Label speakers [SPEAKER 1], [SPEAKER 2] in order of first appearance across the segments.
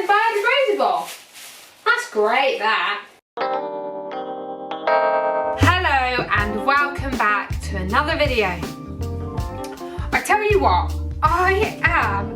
[SPEAKER 1] biodegradable. That's great, that. Hello and welcome back to another video. I tell you what, I am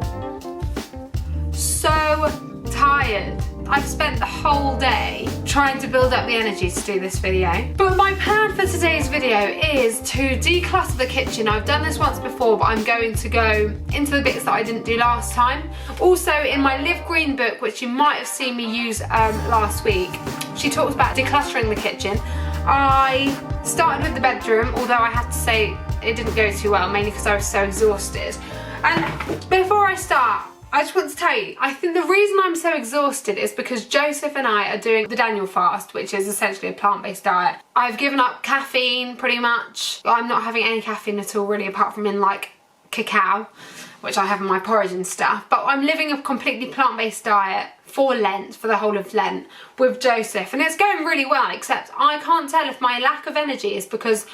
[SPEAKER 1] so tired. I've spent the whole day trying to build up the energy to do this video. But my plan for today's video is to declutter the kitchen. I've done this once before, but I'm going to go into the bits that I didn't do last time. Also, in my Live Green book, which you might have seen me use last week, she talks about decluttering the kitchen. I started with the bedroom, although I have to say it didn't go too well, mainly because I was so exhausted. And before I start, I just want to tell you, I think the reason I'm so exhausted is because Joseph and I are doing the Daniel fast, which is essentially a plant-based diet. I've given up caffeine pretty much. I'm not having any caffeine at all really, apart from in like cacao, which I have in my porridge and stuff. But I'm living a completely plant-based diet for Lent, for the whole of Lent, with Joseph. And it's going really well, except I can't tell if my lack of energy is because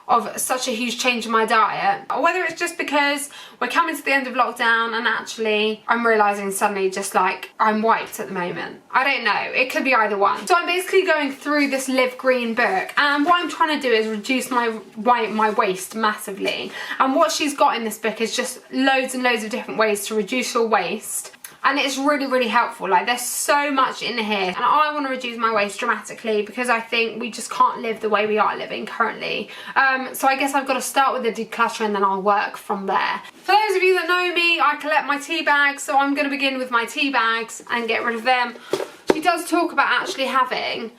[SPEAKER 1] of such a huge change in my diet, or whether it's just because we're coming to the end of lockdown and actually I'm realising suddenly just like I'm wiped at the moment. I don't know, it could be either one. So I'm basically going through this Live Green book, and what I'm trying to do is reduce my waste massively. And what she's got in this book is just loads and loads of different ways to reduce your waste. And it's really, really helpful. Like, there's so much in here. And I want to reduce my waste dramatically because I think we just can't live the way we are living currently. So I guess I've got to start with the declutter and then I'll work from there. For those of you that know me, I collect my tea bags. So I'm going to begin with my tea bags and get rid of them. She does talk about actually having,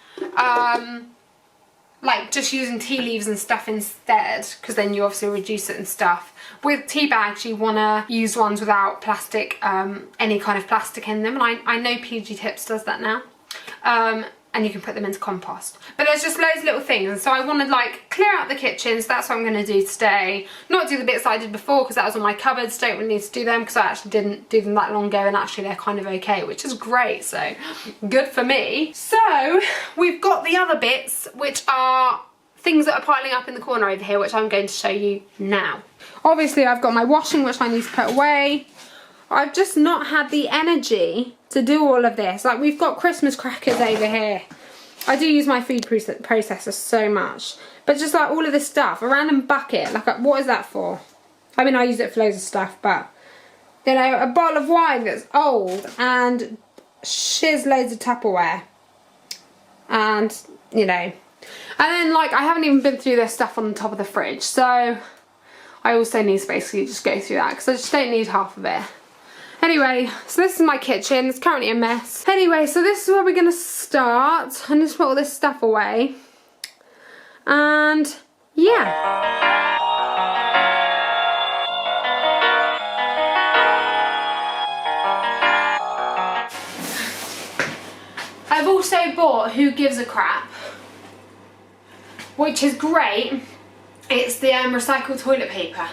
[SPEAKER 1] like just using tea leaves and stuff instead, because then you obviously reduce it and stuff. With tea bags, you want to use ones without plastic, any kind of plastic in them, and I know PG Tips does that now. And you can put them into compost. But there's just loads of little things, and so I want to like clear out the kitchen, so that's what I'm going to do today. Not do the bits that I did before, because that was on my cupboards, don't really need to do them, because I actually didn't do them that long ago, and actually they're kind of okay, which is great, so good for me. So, we've got the other bits, which are things that are piling up in the corner over here, which I'm going to show you now. Obviously, I've got my washing, which I need to put away. I've just not had the energy to do all of this. Like, we've got Christmas crackers over here. I do use my food processor so much. But just like all of this stuff, a random bucket, like what is that for? I mean, I use it for loads of stuff, but you know, a bottle of wine that's old and shiz loads of Tupperware. And, you know, and then like I haven't even been through this stuff on the top of the fridge, so I also need to basically just go through that because I just don't need half of it. Anyway, so this is my kitchen. It's currently a mess. Anyway, so this is where we're going to start. I'm just put all this stuff away. And yeah. I've also bought Who Gives a Crap, which is great. It's the recycled toilet paper.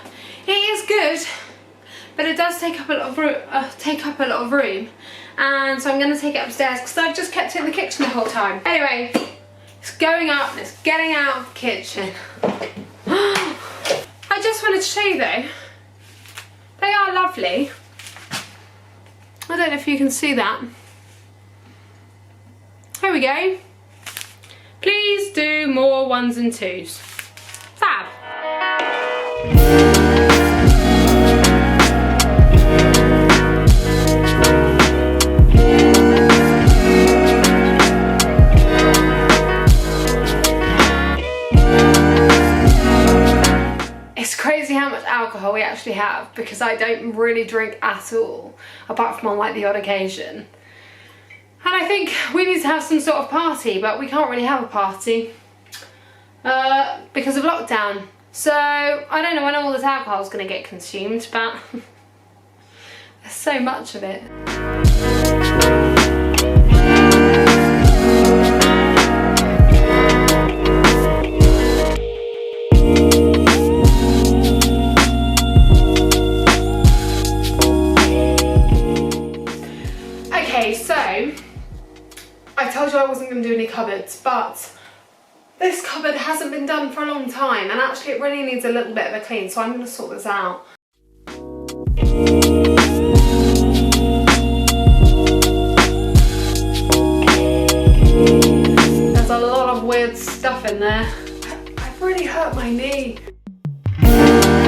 [SPEAKER 1] It is good, but it does take up a lot of room, and so I'm going to take it upstairs because I've just kept it in the kitchen the whole time. Anyway, it's going up and it's getting out of the kitchen. I just wanted to show you though, they are lovely. I don't know if you can see that. There we go. Please do more ones and twos. Fab. It's crazy how much alcohol we actually have, because I don't really drink at all, apart from on like the odd occasion. And I think we need to have some sort of party, but we can't really have a party because of lockdown. So I don't know when all this alcohol is going to get consumed, but there's so much of it. Okay, so I told you I wasn't going to do any cupboards, but this cupboard hasn't been done for a long time, and actually it really needs a little bit of a clean, so I'm going to sort this out. in there. I've really hurt my knee. Ooh,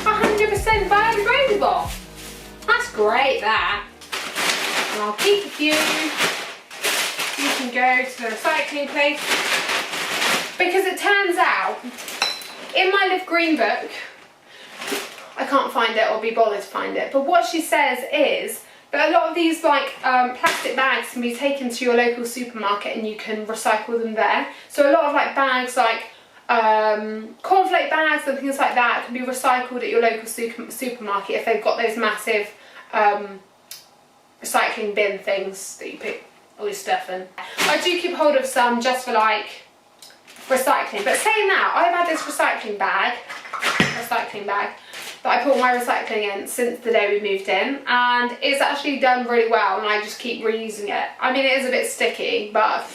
[SPEAKER 1] 100% biodegradable. That's great, that. And I'll keep a few. You can go to the recycling place. Because it turns out, in my Live Green book, I can't find it or be bothered to find it, but what she says is that a lot of these like plastic bags can be taken to your local supermarket and you can recycle them there. So a lot of like bags like cornflake bags and things like that can be recycled at your local supermarket if they've got those massive recycling bin things that you put all your stuff in. I do keep hold of some just for like recycling, but saying that, I've had this recycling bag that I put my recycling in since the day we moved in, and it's actually done really well, and I just keep reusing it. I mean, it is a bit sticky, but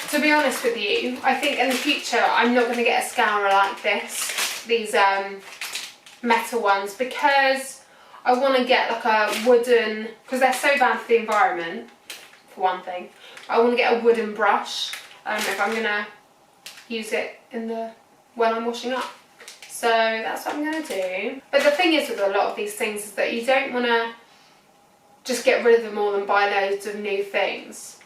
[SPEAKER 1] to be honest with you, I think in the future I'm not going to get a scourer like this, these metal ones, because I want to get like a wooden, because they're so bad for the environment, for one thing. I want to get a wooden brush if I'm going to use it in when I'm washing up. So that's what I'm going to do. But the thing is with a lot of these things is that you don't want to just get rid of them all and buy loads of new things.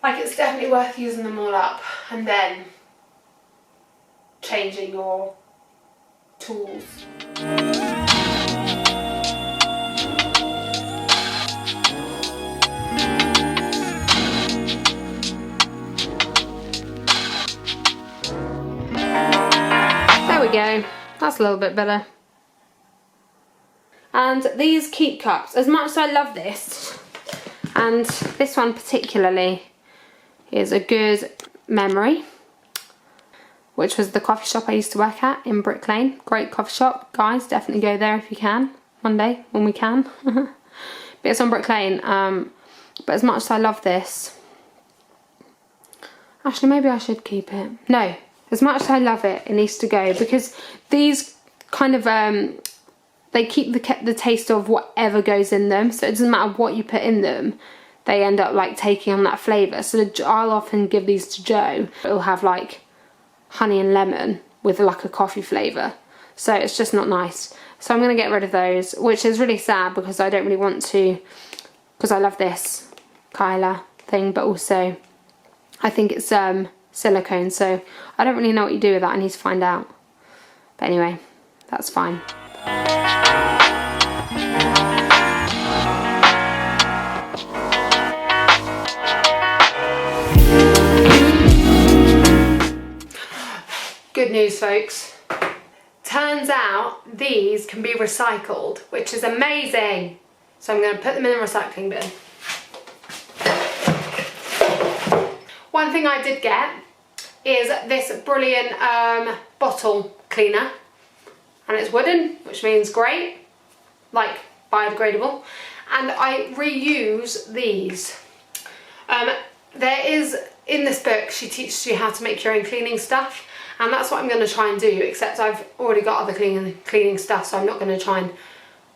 [SPEAKER 1] Like, it's definitely worth using them all up and then changing your tools. There we go, that's a little bit better. And these keep cups, as much as I love this, and this one particularly is a good memory, which was the coffee shop I used to work at in Brick Lane. Great coffee shop, guys, definitely go there if you can, one day when we can. But it's on Brick Lane, but as much as I love this, actually maybe I should keep it. No, as much as I love it, it needs to go, because these kind of, they keep the taste of whatever goes in them, so it doesn't matter what you put in them, they end up like taking on that flavour. So I'll often give these to Joe. It'll have like honey and lemon with like a coffee flavour, so it's just not nice. So I'm going to get rid of those, which is really sad because I don't really want to, because I love this Kyla thing, but also I think it's silicone, so I don't really know what you do with that. I need to find out, but anyway, that's fine. Good news, folks. Turns out these can be recycled, which is amazing. So I'm going to put them in the recycling bin. One thing I did get is this brilliant bottle cleaner, and it's wooden, which means great, like biodegradable, and I reuse these. There is, in this book, she teaches you how to make your own cleaning stuff, and that's what I'm going to try and do, except I've already got other cleaning stuff, so I'm not going to try and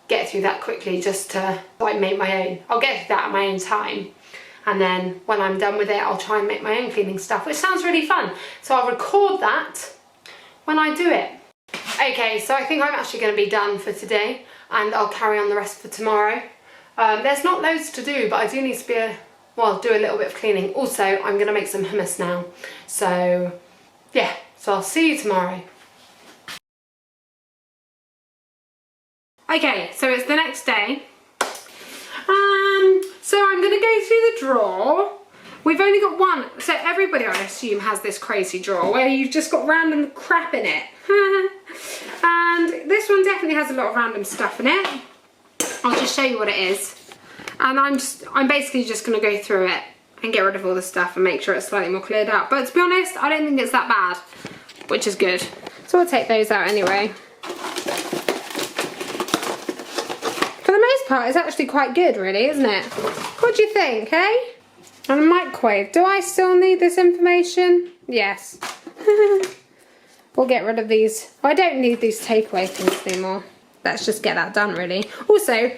[SPEAKER 1] get through that quickly just to like make my own. I'll get through that at my own time, and then when I'm done with it, I'll try and make my own cleaning stuff, which sounds really fun. So I'll record that when I do it. Okay, so I think I'm actually going to be done for today, and I'll carry on the rest for tomorrow. There's not loads to do, but I do need to do a little bit of cleaning. Also, I'm going to make some hummus now. So yeah, so I'll see you tomorrow. Okay, so it's the next day. So I'm going to go through the drawer. We've only got one, so everybody, I assume, has this crazy drawer where you've just got random crap in it. And this one definitely has a lot of random stuff in it. I'll just show you what it is. And I'm basically just going to go through it and get rid of all the stuff and make sure it's slightly more cleared up. But to be honest, I don't think it's that bad, which is good. So I'll take those out anyway. For the most part, it's actually quite good, really, isn't it? What do you think, eh? And a microwave. Do I still need this information? Yes. We'll get rid of these. I don't need these takeaway things anymore. Let's just get that done, really. Also,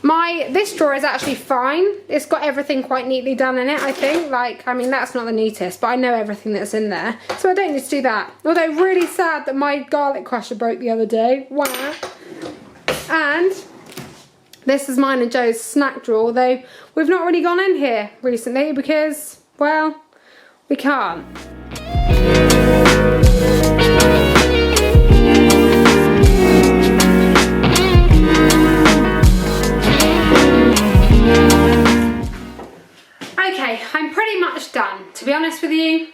[SPEAKER 1] this drawer is actually fine. It's got everything quite neatly done in it, I think. Like, I mean, that's not the neatest, but I know everything that's in there. So I don't need to do that. Although, really sad that my garlic crusher broke the other day. Wow. And this is mine and Joe's snack drawer, although we've not really gone in here recently because, well, we can't. Okay, I'm pretty much done, to be honest with you.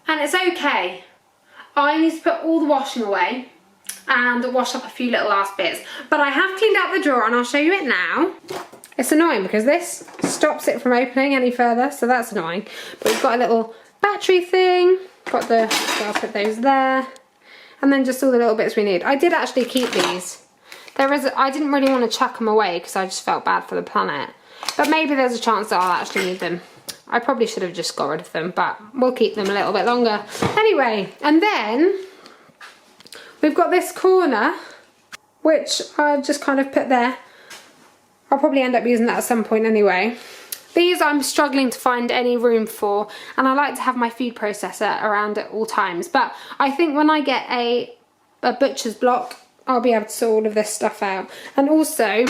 [SPEAKER 1] And it's okay. I need to put all the washing away and wash up a few little last bits. But I have cleaned out the drawer and I'll show you it now. It's annoying because this stops it from opening any further, so that's annoying. But we've got a little battery thing, so I'll put those there. And then just all the little bits we need. I did actually keep these. I didn't really want to chuck them away because I just felt bad for the planet. But maybe there's a chance that I'll actually need them. I probably should have just got rid of them, but we'll keep them a little bit longer. Anyway, and then we've got this corner, which I've just kind of put there. I'll probably end up using that at some point anyway. These I'm struggling to find any room for, and I like to have my food processor around at all times. But I think when I get a butcher's block, I'll be able to sort all of this stuff out. And also,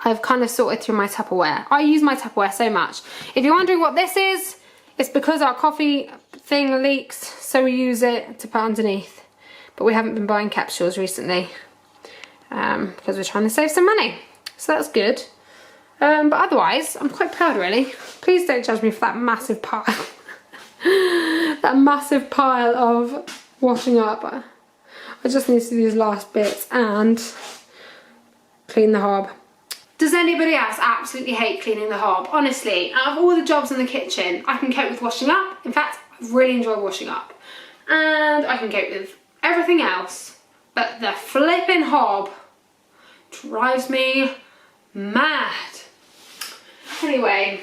[SPEAKER 1] I've kind of sorted through my Tupperware. I use my Tupperware so much. If you're wondering what this is, it's because our coffee thing leaks, so we use it to put underneath. But we haven't been buying capsules recently because we're trying to save some money. So that's good. But otherwise, I'm quite proud really. Please don't judge me for that massive pile. That massive pile of washing up. I just need to do these last bits and clean the hob. Does anybody else absolutely hate cleaning the hob? Honestly, out of all the jobs in the kitchen, I can cope with washing up. In fact, I really enjoy washing up. And I can cope with everything else. But the flipping hob drives me mad. Anyway,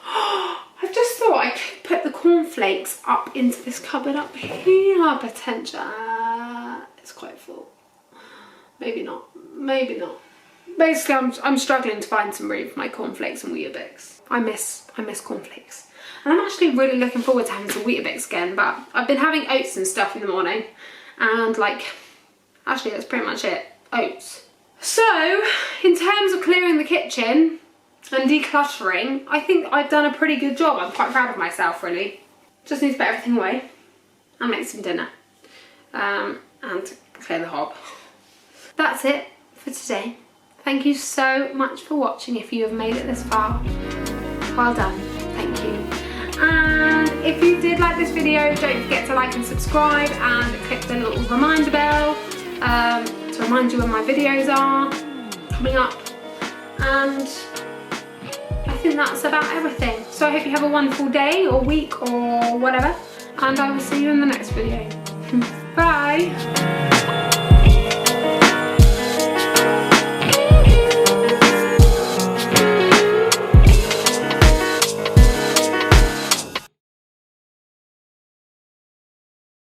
[SPEAKER 1] I've just thought I could put the cornflakes up into this cupboard up here, potentially. It's quite full. Maybe not. Maybe not. Basically, I'm struggling to find some room for my cornflakes and Weetabix. I miss cornflakes. And I'm actually really looking forward to having some Weetabix again, but I've been having oats and stuff in the morning. And actually that's pretty much it, oats. So, in terms of clearing the kitchen and decluttering, I think I've done a pretty good job. I'm quite proud of myself, really. Just need to put everything away and make some dinner. And clear the hob. That's it for today. Thank you so much for watching. If you have made it this far, well done. Thank you. And if you did like this video, don't forget to like and subscribe and click the little reminder bell to remind you when my videos are coming up. And I think that's about everything. So I hope you have a wonderful day or week or whatever, and I will see you in the next video. Bye.